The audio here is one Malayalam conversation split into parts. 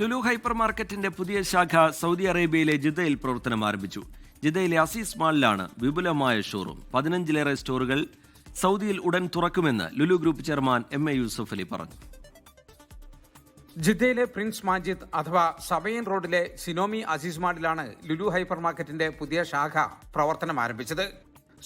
ലുലു ഹൈപ്പർ മാർക്കറ്റിന്റെ പുതിയ ശാഖ സൗദി അറേബ്യയിലെ ജിദ്ദയിൽ പ്രവർത്തനം ആരംഭിച്ചു. ജിദ്ദയിലെ അസീസ് മാളിലാണ് വിപുലമായ ഷോറൂം. 15ലേറെ സ്റ്റോറുകൾ സൗദിയിൽ ഉടൻ തുറക്കുമെന്ന് Lulu group chairman MA Yusuf Ali പറഞ്ഞു. ജിദ്ദയിലെ പ്രിൻസ് മാജിദ് അഥവാ സബയൻ റോഡിലെ സിനോമി അസീസ് മാളിലാണ് ലുലു ഹൈപ്പർ മാർക്കറ്റിന്റെ പുതിയ ശാഖ പ്രവർത്തനം ആരംഭിച്ചത്.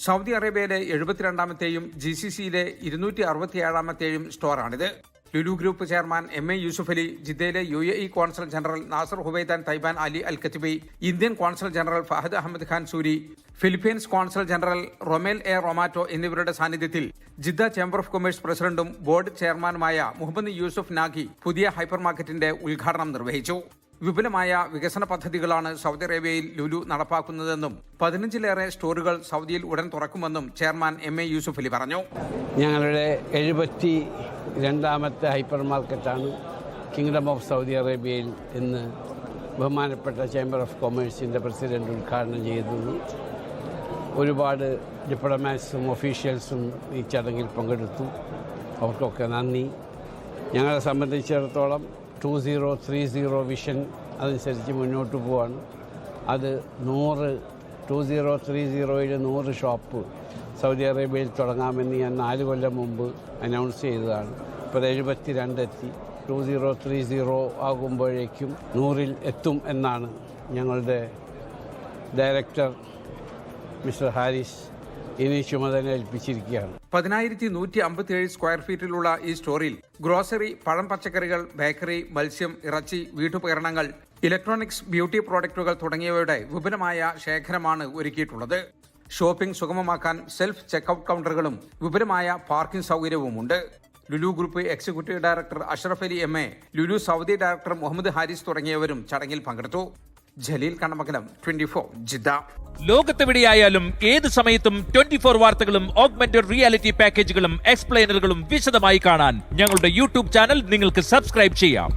സൗദി അറേബ്യയിലെ 72ാമത്തെയും GCCയിലെ 267ാമത്തെയും സ്റ്റോറാണിത്. Lulu group chairman MA Yusuf Ali, ജിദ്ദയിലെ UAE consul general Nasser Hubaidan Thaiban Ali Al Kathibi, Indian consul general Fahad Ahmed Khan Suri, Philippines consul general Romel A Romato എന്നിവരുടെ സാന്നിധ്യത്തിൽ ജിദ്ദ ചേംബർ ഓഫ് കൊമേഴ്സ് പ്രസിഡന്റും ബോർഡ് ചെയർമാനുമായ മുഹമ്മദ് യൂസഫ് നാഗി പുതിയ ഹൈപ്പർ മാർക്കറ്റിന്റെ ഉദ്ഘാടനം നിർവഹിച്ചു. വിപുലമായ വികസന പദ്ധതികളാണ് സൗദി അറേബ്യയിൽ ലുലു നടപ്പാക്കുന്നതെന്നും 15ലേറെ സ്റ്റോറുകൾ സൗദിയിൽ ഉടൻ തുറക്കുമെന്നും ചെയർമാൻ MA യൂസഫ് അലി പറഞ്ഞു. ഞങ്ങളുടെ 72ാമത്തെ ഹൈപ്പർ മാർക്കറ്റാണ് കിങ്ഡം ഓഫ് സൗദി അറേബ്യയിൽ ഇന്ന് ബഹുമാനപ്പെട്ട ചേംബർ ഓഫ് കൊമേഴ്സിൻ്റെ പ്രസിഡന്റ് ഉദ്ഘാടനം ചെയ്തത്. ഒരുപാട് ഡിപ്ലോമാറ്റ്സും ഒഫീഷ്യൽസും ഈ ചടങ്ങിൽ പങ്കെടുത്തു. അവർക്കൊക്കെ നന്ദി. ഞങ്ങളെ സംബന്ധിച്ചിടത്തോളം 2030 വിഷൻ അതനുസരിച്ച് മുന്നോട്ട് പോവാണ്. അത് 2030 100 ഷോപ്പ് സൗദി അറേബ്യയിൽ തുടങ്ങാമെന്ന് ഞാൻ 4 കൊല്ലം മുമ്പ് അനൗൺസ് ചെയ്തതാണ്. ഇപ്പോൾ 72 എത്തി. 2030 ആകുമ്പോഴേക്കും 100-ൽ എത്തും എന്നാണ് ഞങ്ങളുടെ ഡയറക്ടർ മിസ്റ്റർ ഹാരിസ് ഇനി ചുമതല ഏൽപ്പിച്ചിരിക്കുകയാണ്. 10,157 സ്ക്വയർ ഫീറ്റിലുള്ള ഈ സ്റ്റോറിൽ ഗ്രോസറി, പഴം, പച്ചക്കറികൾ, ബേക്കറി, മത്സ്യം, ഇറച്ചി, വീട്ടുപകരണങ്ങൾ, ഇലക്ട്രോണിക്സ്, ബ്യൂട്ടി പ്രോഡക്റ്റുകൾ തുടങ്ങിയവയുടെ വിപുലമായ ശേഖരമാണ് ഒരുക്കിയിട്ടുള്ളത്. ഷോപ്പിംഗ് സുഗമമാക്കാൻ സെൽഫ് ചെക്ക്ഔട്ട് കൗണ്ടറുകളും വിപുലമായ പാർക്കിംഗ് സൗകര്യവുമുണ്ട്. Lulu group executive director Ashraf Ali MA, Lulu Saudi director Muhammad Haris തുടങ്ങിയവരും ചടങ്ങിൽ പങ്കെടുത്തു. ജലീൽ കണ്ണമംഗലം, 24 ജിദ്ദ. ലോകത്തെവിടെയായാലും ഏത് സമയത്തും 24 വാർത്തകളും ഓഗ്മെന്റഡ് റിയാലിറ്റി പാക്കേജുകളും എക്സ്പ്ലെയിനറുകളും വിശദമായി കാണാൻ ഞങ്ങളുടെ YouTube ചാനൽ നിങ്ങൾക്ക് സബ്സ്ക്രൈബ് ചെയ്യാം.